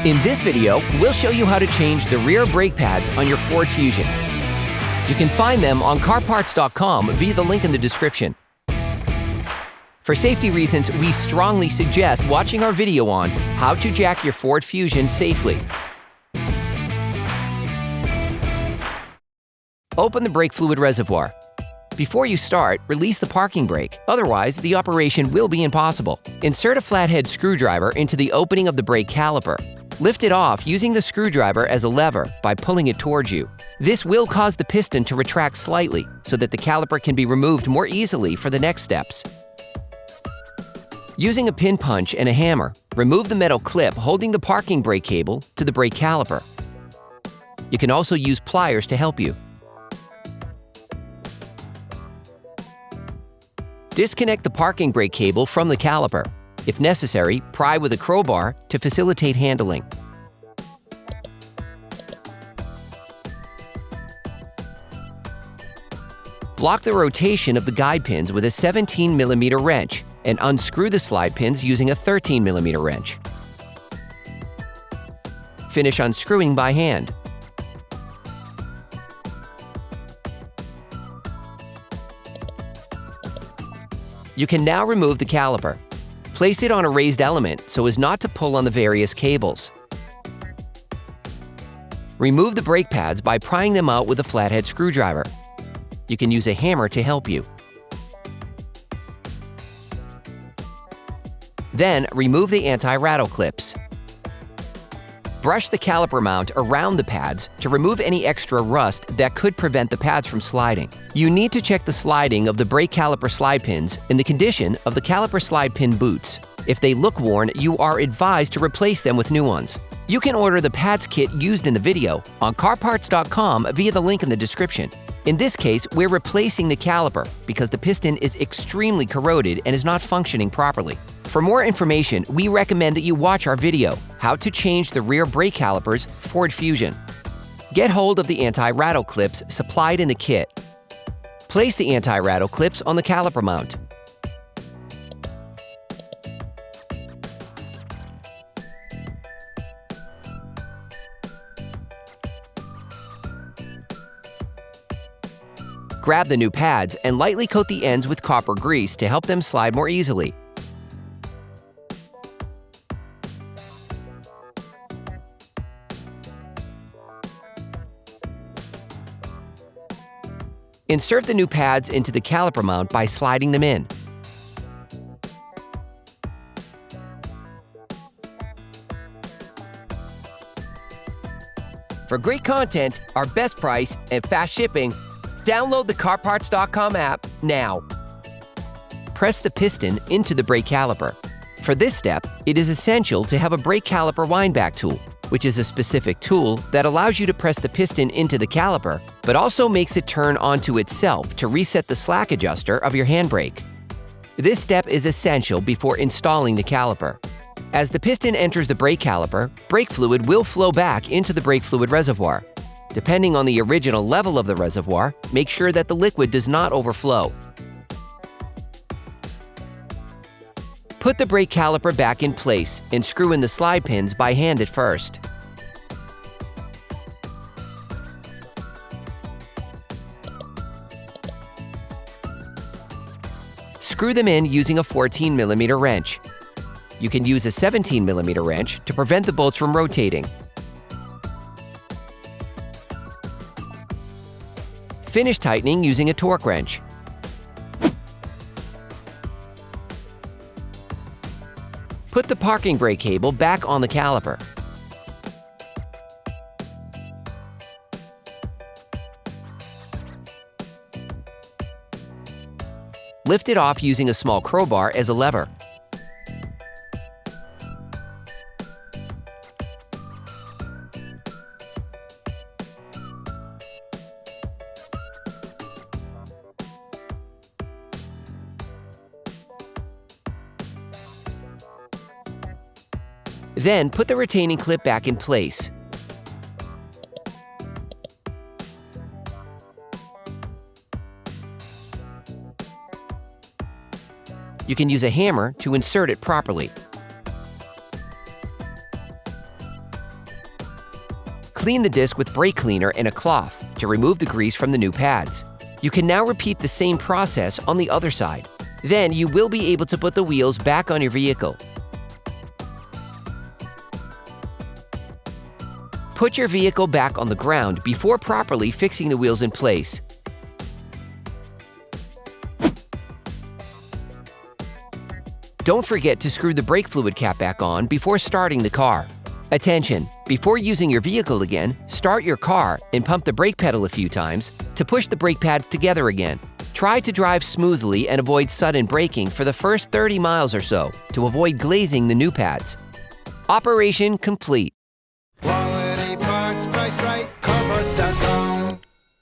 In this video, we'll show you how to change the rear brake pads on your Ford Fusion. You can find them on CarParts.com via the link in the description. For safety reasons, we strongly suggest watching our video on how to jack your Ford Fusion safely. Open the brake fluid reservoir. Before you start, release the parking brake, otherwise the operation will be impossible. Insert a flathead screwdriver into the opening of the brake caliper. Lift it off using the screwdriver as a lever by pulling it towards you. This will cause the piston to retract slightly so that the caliper can be removed more easily for the next steps. Using a pin punch and a hammer, remove the metal clip holding the parking brake cable to the brake caliper. You can also use pliers to help you. Disconnect the parking brake cable from the caliper. If necessary, pry with a crowbar to facilitate handling. Block the rotation of the guide pins with a 17mm wrench and unscrew the slide pins using a 13mm wrench. Finish unscrewing by hand. You can now remove the caliper. Place it on a raised element so as not to pull on the various cables. Remove the brake pads by prying them out with a flathead screwdriver. You can use a hammer to help you. Then remove the anti-rattle clips. Brush the caliper mount around the pads to remove any extra rust that could prevent the pads from sliding. You need to check the sliding of the brake caliper slide pins and the condition of the caliper slide pin boots. If they look worn, you are advised to replace them with new ones. You can order the pads kit used in the video on CarParts.com via the link in the description. In this case, we're replacing the caliper because the piston is extremely corroded and is not functioning properly. For more information, we recommend that you watch our video, How to Change the Rear Brake Calipers Ford Fusion. Get hold of the anti-rattle clips supplied in the kit. Place the anti-rattle clips on the caliper mount. Grab the new pads and lightly coat the ends with copper grease to help them slide more easily. Insert the new pads into the caliper mount by sliding them in. For great content, our best price, and fast shipping, download the CarParts.com app now. Press the piston into the brake caliper. For this step, it is essential to have a brake caliper windback tool, which is a specific tool that allows you to press the piston into the caliper, but also makes it turn onto itself to reset the slack adjuster of your handbrake. This step is essential before installing the caliper. As the piston enters the brake caliper, brake fluid will flow back into the brake fluid reservoir. Depending on the original level of the reservoir, make sure that the liquid does not overflow. Put the brake caliper back in place and screw in the slide pins by hand at first. Screw them in using a 14mm wrench. You can use a 17mm wrench to prevent the bolts from rotating. Finish tightening using a torque wrench. Put the parking brake cable back on the caliper. Lift it off using a small crowbar as a lever. Then put the retaining clip back in place. You can use a hammer to insert it properly. Clean the disc with brake cleaner and a cloth to remove the grease from the new pads. You can now repeat the same process on the other side. Then you will be able to put the wheels back on your vehicle. Put your vehicle back on the ground before properly fixing the wheels in place. Don't forget to screw the brake fluid cap back on before starting the car. Attention! Before using your vehicle again, start your car and pump the brake pedal a few times to push the brake pads together again. Try to drive smoothly and avoid sudden braking for the first 30 miles or so to avoid glazing the new pads. Operation complete.